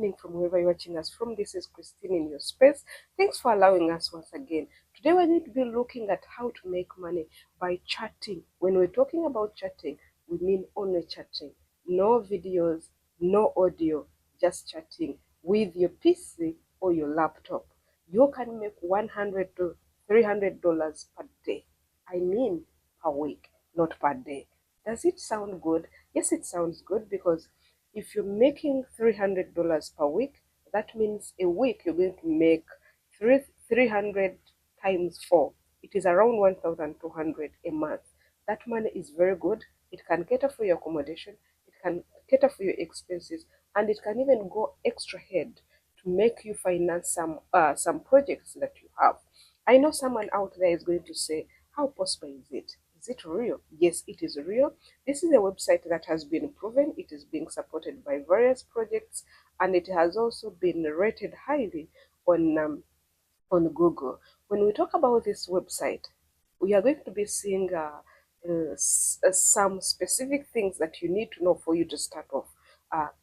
evening from wherever you're watching us from. This is Christine in your space. Thanks for allowing us once again. Today we're going to be looking at how to make money by chatting. When we're talking about chatting, we mean only chatting. No videos, no audio, just chatting with your PC or your laptop. You can make $100 to $300 per day. I mean per week, not per day. Does it sound good? Yes, it sounds good, because if you're making $300 per week, that means a week you're going to make 300 times 4. It is around 1,200 a month. That money is very good. It can cater for your accommodation, it can cater for your expenses, and it can even go extra head to make you finance some projects that you have. I know someone out there is going to say, how possible is it? Is it real? Yes, it is real. This is a website that has been proven. It is being supported by various projects, and it has also been rated highly on Google. When we talk about this website, we are going to be seeing some specific things that you need to know for you to start off.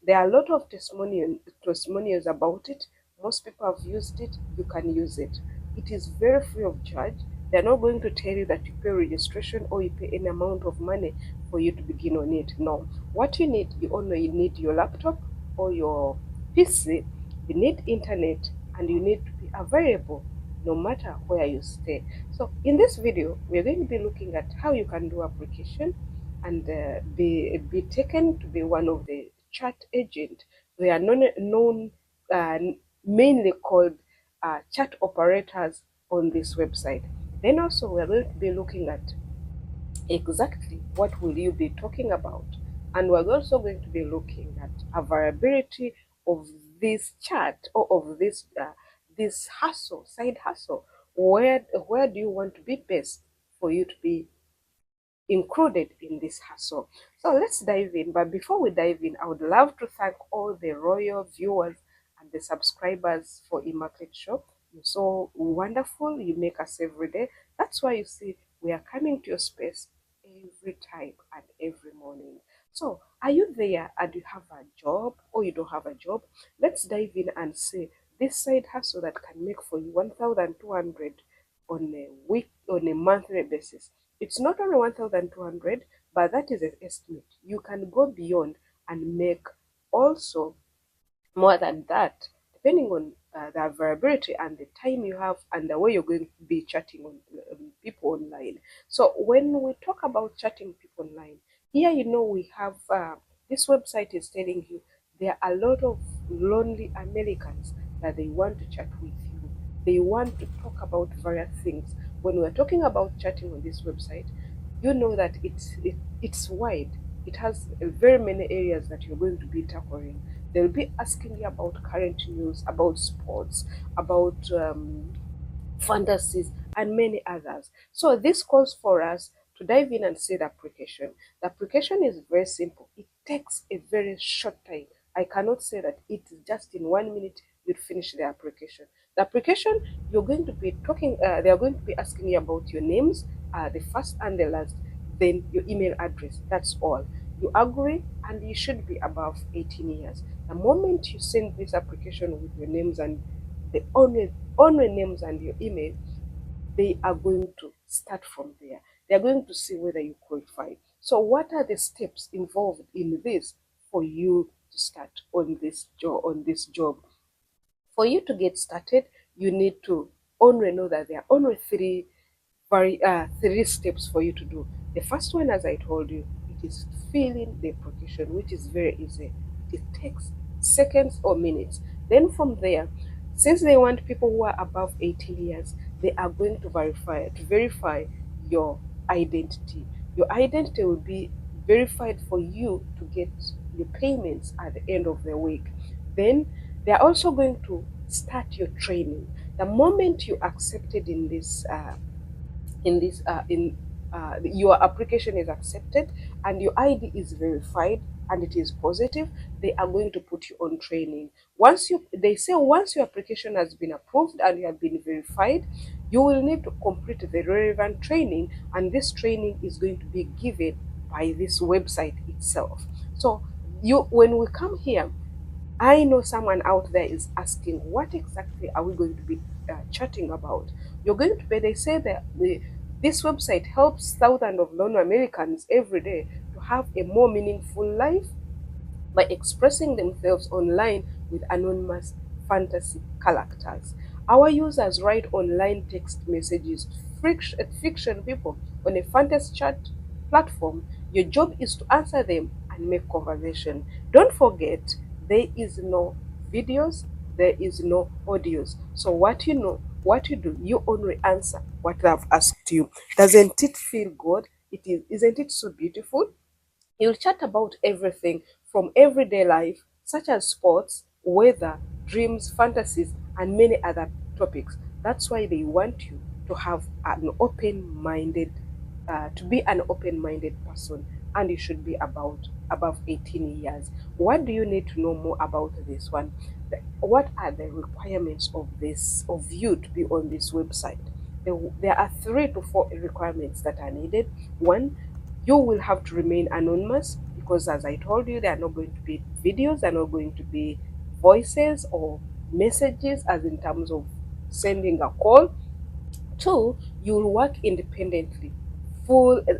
There are a lot of testimonials about it. Most people have used it. You can use it. It is very free of charge. They're not going to tell you that you pay registration or you pay any amount of money for you to begin on it. No. What you need, you need your laptop or your PC, you need internet, and you need to be available no matter where you stay. So in this video, we're going to be looking at how you can do application and be taken to be one of the chat agent. They are known uh, mainly called chat operators on this website. Then also we're going to be looking at exactly what will you be talking about, and we're also going to be looking at a variability of this chat, or of this side hustle. Where do you want to be best for you to be included in this hustle? So let's dive in. But before we dive in, I would love to thank all the royal viewers and the subscribers for Immaculate Show. You're so wonderful. You make us every day. That's why you see we are coming to your space every time and every morning. So are you there and you have a job, or you don't have a job? Let's dive in and see this side hustle that can make for you 1,200 on a monthly basis. It's not only 1,200, but that is an estimate. You can go beyond and make also more than that, depending on the variability and the time you have and the way you're going to be chatting on people online. So when we talk about chatting people online, here we have this website is telling you there are a lot of lonely Americans that they want to chat with you. They want to talk about various things. When we're talking about chatting on this website, you know that it's wide. It has very many areas that you're going to be tackling. They'll be asking you about current news, about sports, about fantasies, and many others. So this calls for us to dive in and see the application. The application is very simple. It takes a very short time. I cannot say that it is just in 1 minute you'd finish the application. The application, you're going to be talking, they are going to be asking you about your names, the first and the last, then your email address. That's all. You agree, and you should be above 18 years. The moment you send this application with your names and the only names and your email, they are going to start from there. They are going to see whether you qualify. So what are the steps involved in this for you to start on this job? For you to get started, you need to only know that there are only three steps for you to do. The first one, as I told you, it is filling the application, which is very easy. It takes seconds or minutes. Then from there, since they want people who are above 18 years, they are going to verify your identity. Your identity will be verified for you to get your payments at the end of the week. Then they are also going to start your training. The moment you accepted in your application is accepted and your ID is verified and it is positive, they are going to put you on training. Once your application has been approved and you have been verified, you will need to complete the relevant training, and this training is going to be given by this website itself. So when we come here, I know someone out there is asking, what exactly are we going to be chatting about? You're going to be, they say that this website helps thousands of lone Americans every day to have a more meaningful life by expressing themselves online with anonymous fantasy characters. Our users write online text messages to fiction people on a fantasy chat platform. Your job is to answer them and make conversation. Don't forget, there is no videos, there is no audios. So what you do, you only answer what they've asked you. Doesn't it feel good? Isn't it so beautiful? You'll chat about everything from everyday life, such as sports, weather, dreams, fantasies, and many other topics. That's why they want you to have an to be an open-minded person, and you should be about above 18 years. What do you need to know more about this one? What are the requirements of this of you to be on this website? There are 3 to 4 requirements that are needed. One, you will have to remain anonymous because, as I told you, there are not going to be videos, there are not going to be voices or messages, as in terms of sending a call. Two, you'll work independently.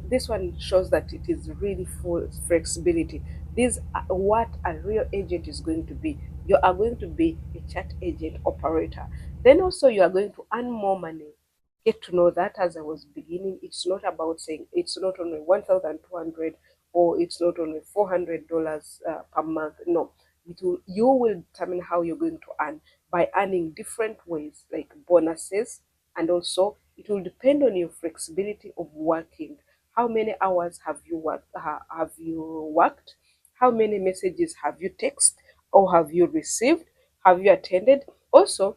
This one shows that it is really full flexibility. This what a real agent is going to be. You are going to be a chat agent operator. Then also you are going to earn more money. Get to know that, as I was beginning, it's not about saying it's not only 1,200 or it's not only $400 per month. No, you will determine how you're going to earn by earning different ways, like bonuses, and also it will depend on your flexibility of working. How many hours have you worked? How many messages have you texted or have you received? Have you attended? Also,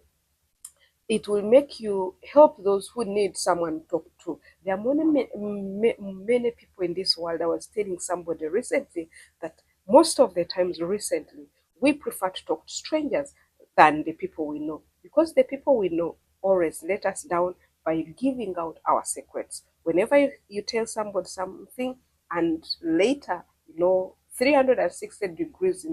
it will make you help those who need someone to talk to. There are many people in this world. I was telling somebody recently that most of the times recently, we prefer to talk to strangers than the people we know, because the people we know always let us down by giving out our secrets. Whenever you tell somebody something, and later, 360 degrees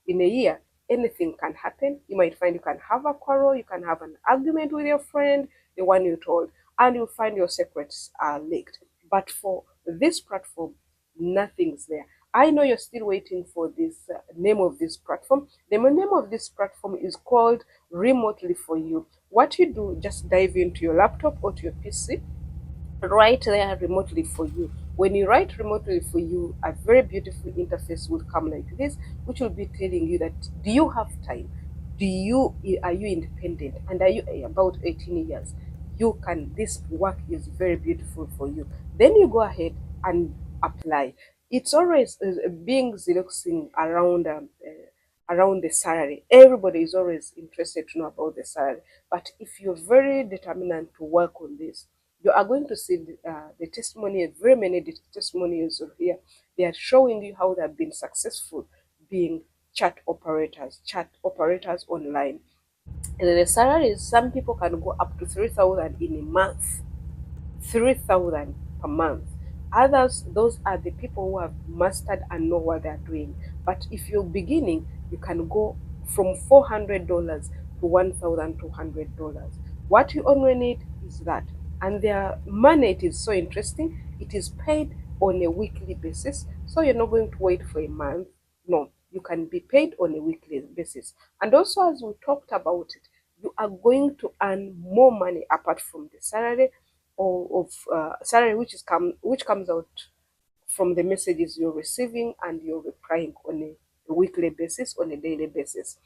in a year, anything can happen. You might find you can have a quarrel, you can have an argument with your friend, the one you told, and you'll find your secrets are leaked. But for this platform, nothing's there. I know you're still waiting for this name of this platform. The name of this platform is called Remotely For You. What you do, just dive into your laptop or to your PC, right there remotely for you. When you write remotely for you, a very beautiful interface will come like this, which will be telling you that, do you have time? Are you independent? And are you about 18 years? You can, this work is very beautiful for you. Then you go ahead and apply. It's always being Xeroxing around the salary. Everybody is always interested to know about the salary. But if you're very determined to work on this, you are going to see the testimonials, very many testimonials of here. They are showing you how they have been successful being chat operators online. And the salaries, some people can go up to 3,000 in a month. 3,000 per month. Others, those are the people who have mastered and know what they're doing. But if you're beginning, you can go from $400 to $1,200. What you only need is that. And their money, it is so interesting. It is paid on a weekly basis. So you're not going to wait for a month. No, you can be paid on a weekly basis. And also, as we talked about it, you are going to earn more money apart from the salary, or of salary, which comes out from the messages you're receiving and you're replying on a weekly basis, on a daily basis.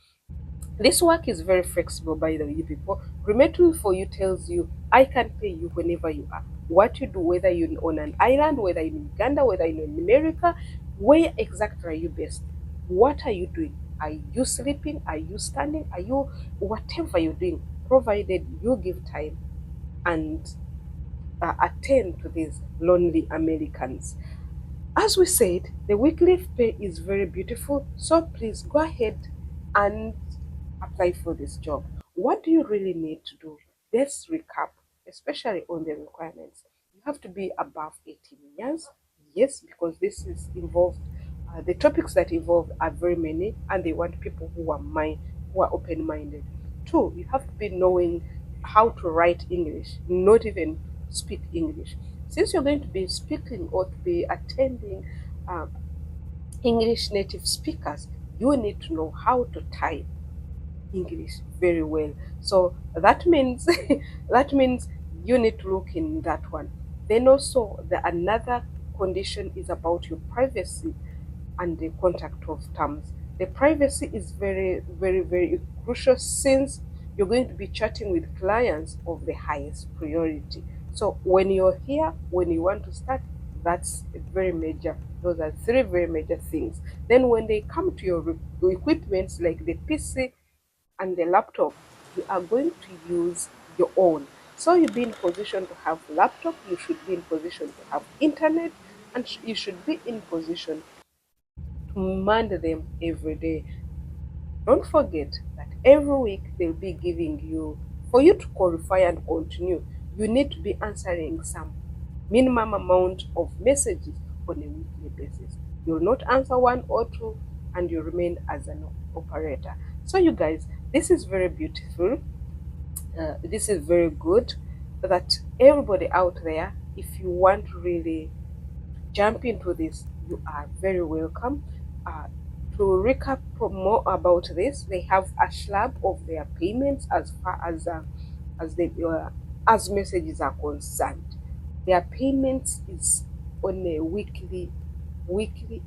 This work is very flexible, by the way, you people. Remittle for you tells you, I can pay you whenever you are. What you do, whether you're on an island, whether you're in Uganda, whether you're in America, where exactly are you based? What are you doing? Are you sleeping? Are you standing? Are you, whatever you're doing, provided you give time and attend to these lonely Americans. As we said, the weekly pay is very beautiful, so please go ahead and apply for this job. What do you really need to do? Let's recap, especially on the requirements. You have to be above 18 years, yes, because this is involved The topics that involve are very many, and they want people who are open-minded. Two, you have to be knowing how to write English, not even speak English. Since you're going to be speaking or to be attending um, English native speakers, you need to know how to type English very well. So that means that means you need to look in that one. Then also the another condition is about your privacy and the contact of terms. The privacy is very, very, very crucial since you're going to be chatting with clients of the highest priority. So when you're here, when you want to start, that's a very major. Those are three very major things. Then when they come to your equipments like the PC and the laptop, you are going to use your own. So you be in position to have laptop, you should be in position to have internet, and you should be in position to mind them every day. Don't forget that every week they'll be giving you, for you to qualify and continue, you need to be answering some minimum amount of messages on a weekly basis. You'll not answer one or two and you remain as an operator. So you guys, this is very beautiful. This is very good that everybody out there, if you want to really jump into this, you are very welcome. Uh, to recap more about this, they have a slab of their payments as far as they as messages are concerned. Their payments is on a weekly,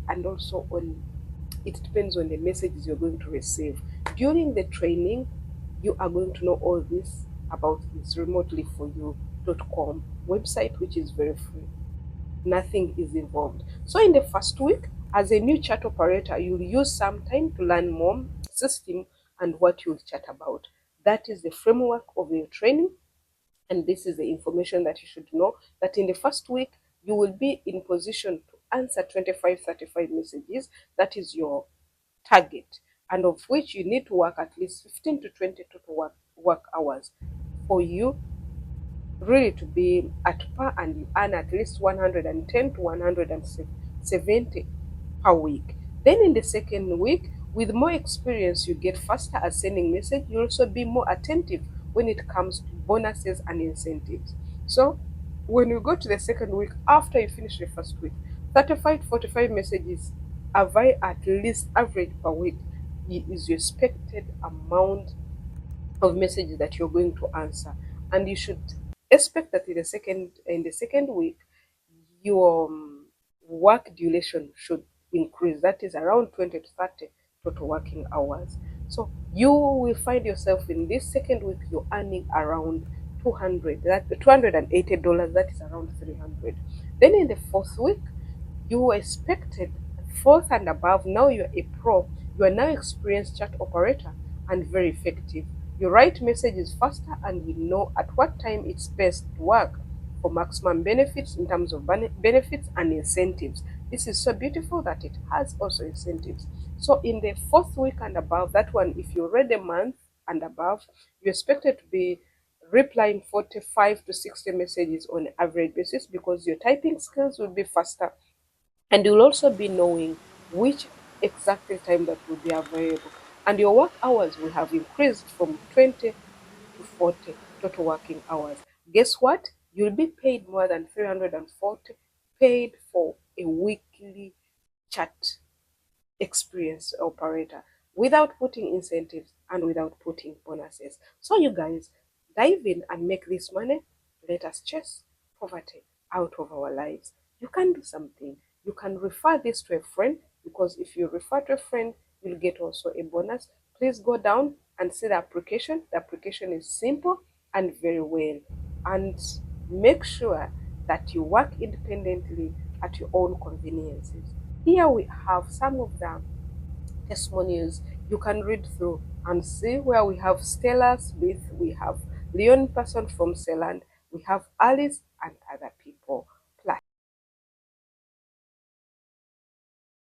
and also on, it depends on the messages you're going to receive. During the training, you are going to know all this about this remotely for you.com website, which is very free. Nothing is involved. So in the first week, as a new chat operator, you'll use some time to learn more system and what you'll chat about. That is the framework of your training, and this is the information that you should know, that in the first week, you will be in position to answer 25-35 messages. That is your target, and of which you need to work at least 15 to 20 total work hours for you really to be at par, and you earn at least 110 to 170 per week. Then in the second week, with more experience, you get faster at sending message. You also be more attentive when it comes to bonuses and incentives. So when you go to the second week, after you finish the first week, 35 to 45 messages are at least average per week is your expected amount of messages that you're going to answer, and you should expect that in the second week your work duration should increase. That is around 20 to 30 total working hours. So you will find yourself in this second week you're earning around 200, that $280, that is around 300. Then in the fourth week you were expected fourth and above. Now you're a pro. You are now experienced chat operator and very effective. You write messages faster and you know at what time it's best to work for maximum benefits in terms of benefits and incentives. This is so beautiful that it has also incentives. So in the fourth week and above, that one, if you read a month and above, you're expected to be replying 45 to 60 messages on an average basis, because your typing skills will be faster, and you'll also be knowing which exact time that will be available. And your work hours will have increased from 20 to 40 total working hours. Guess what? You'll be paid more than 340, paid for a weekly chat experienced operator, without putting incentives and without putting bonuses. So you guys, dive in and make this money. Let us chase poverty out of our lives. You can do something. You can refer this to a friend, because if you refer to a friend, you'll get also a bonus. Please go down and see the application. The application is simple and very well. And make sure that you work independently at your own conveniences. Here we have some of the testimonials you can read through and see, where we have Stella Smith, we have Leon Person from Zealand, we have Alice and other